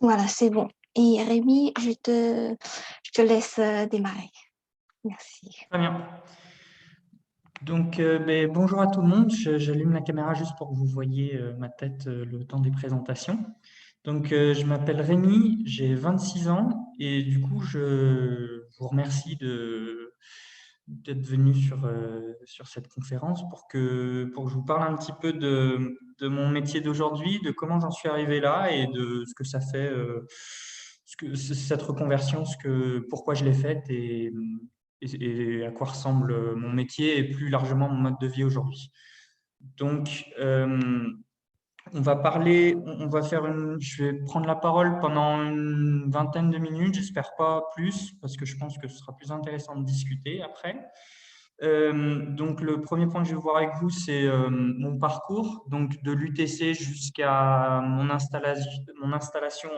Voilà, c'est bon. Et Rémi, je te laisse démarrer. Merci. Très bien. Donc, bonjour à tout le monde. J'allume la caméra juste pour que vous voyez ma tête le temps des présentations. Donc, je m'appelle Rémi, j'ai 26 ans et du coup, je vous remercie d'être venu sur cette conférence pour que je vous parle un petit peu de mon métier d'aujourd'hui, de comment j'en suis arrivé là et de ce que ça fait, cette reconversion, pourquoi je l'ai faite et à quoi ressemble mon métier et plus largement mon mode de vie aujourd'hui. Donc, on va parler, on va faire je vais prendre la parole pendant une vingtaine de minutes, j'espère pas plus, parce que je pense que ce sera plus intéressant de discuter après. Donc, le premier point que je vais voir avec vous, c'est mon parcours, donc de l'UTC jusqu'à mon installation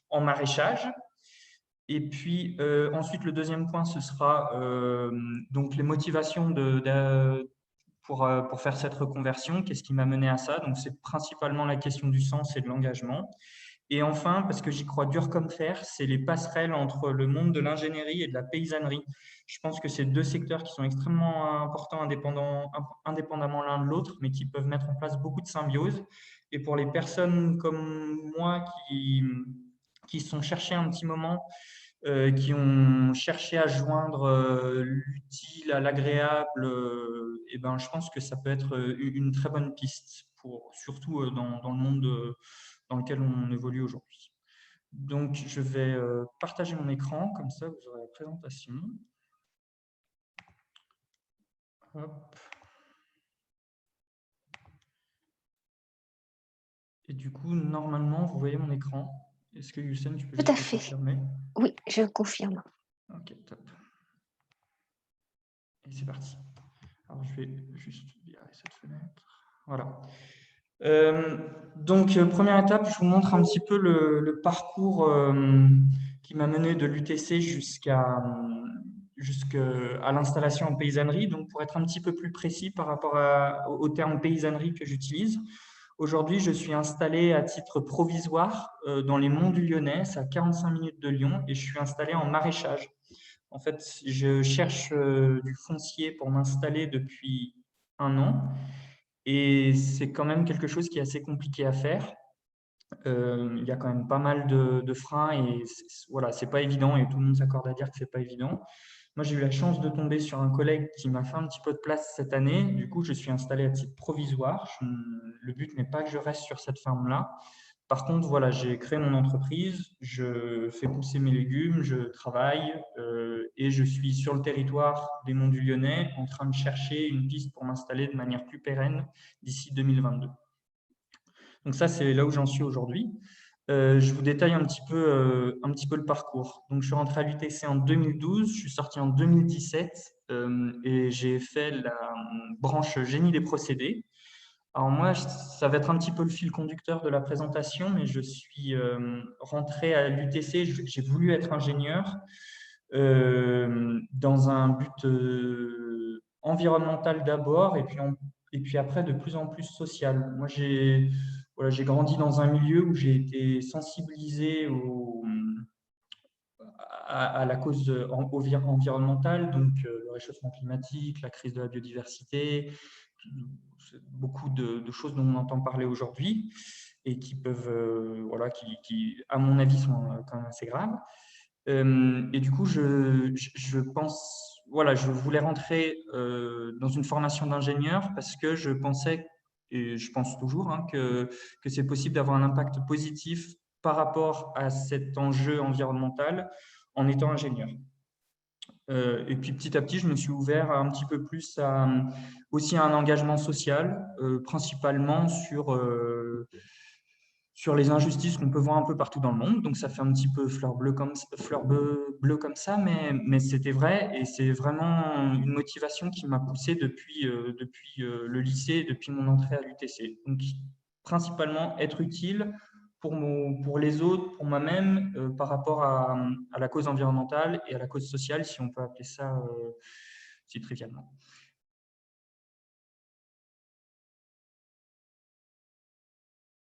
en maraîchage. Et puis ensuite, le deuxième point, ce sera donc les motivations pour faire cette reconversion. Qu'est-ce qui m'a mené à ça? Donc, c'est principalement la question du sens et de l'engagement. Et enfin, parce que j'y crois dur comme fer, c'est les passerelles entre le monde de l'ingénierie et de la paysannerie. Je pense que c'est deux secteurs qui sont extrêmement importants, indépendamment l'un de l'autre, mais qui peuvent mettre en place beaucoup de symbiose. Et pour les personnes comme moi qui sont cherchées un petit moment, qui ont cherché à joindre l'utile à l'agréable, et ben, je pense que ça peut être une très bonne piste, surtout dans le monde dans lequel on évolue aujourd'hui. Donc, je vais partager mon écran, comme ça vous aurez la présentation. Hop. Et du coup, normalement, vous voyez mon écran. Est-ce que Youssef, tu peux Tout à juste le fait. confirmer? Oui, je confirme. Ok, top. Et c'est parti. Alors, je vais juste virer cette fenêtre. Voilà. Donc, première étape, je vous montre un petit peu le parcours qui m'a mené de l'UTC jusqu'à l'installation en paysannerie. Donc, pour être un petit peu plus précis par rapport au terme paysannerie que j'utilise, aujourd'hui, je suis installé à titre provisoire dans les monts du Lyonnais, c'est à 45 minutes de Lyon, et je suis installé en maraîchage. En fait, je cherche du foncier pour m'installer depuis un an. Et c'est quand même quelque chose qui est assez compliqué à faire. Il y a quand même pas mal de freins et voilà, c'est pas évident et tout le monde s'accorde à dire que c'est pas évident. Moi, j'ai eu la chance de tomber sur un collègue qui m'a fait un petit peu de place cette année. Du coup, je suis installé à titre provisoire. Le but n'est pas que je reste sur cette ferme-là. Par contre, voilà, j'ai créé mon entreprise, je fais pousser mes légumes, je travaille et je suis sur le territoire des Monts du Lyonnais en train de chercher une piste pour m'installer de manière plus pérenne d'ici 2022. Donc ça, c'est là où j'en suis aujourd'hui. Je vous détaille un petit peu le parcours. Donc, je suis rentré à l'UTC en 2012, je suis sorti en 2017 et j'ai fait la branche génie des procédés. Alors moi, ça va être un petit peu le fil conducteur de la présentation, mais je suis rentré à l'UTC, j'ai voulu être ingénieur dans un but environnemental d'abord et puis après de plus en plus social. Moi, j'ai grandi dans un milieu où j'ai été sensibilisé à la cause environnementale, donc le réchauffement climatique, la crise de la biodiversité, beaucoup de choses dont on entend parler aujourd'hui et qui peuvent, voilà, à mon avis, sont quand même assez graves. Et du coup, je pense, voilà, je voulais rentrer dans une formation d'ingénieur parce que je pensais, et je pense toujours, hein, que c'est possible d'avoir un impact positif par rapport à cet enjeu environnemental en étant ingénieur. Et puis petit à petit, je me suis ouvert un petit peu plus aussi à un engagement social, principalement sur les injustices qu'on peut voir un peu partout dans le monde. Donc ça fait un petit peu fleur bleue comme ça, mais c'était vrai et c'est vraiment une motivation qui m'a poussé depuis le lycée, depuis mon entrée à l'UTC. Donc principalement être utile pour les autres, pour moi-même, par rapport à la cause environnementale et à la cause sociale, si on peut appeler ça si trivialement.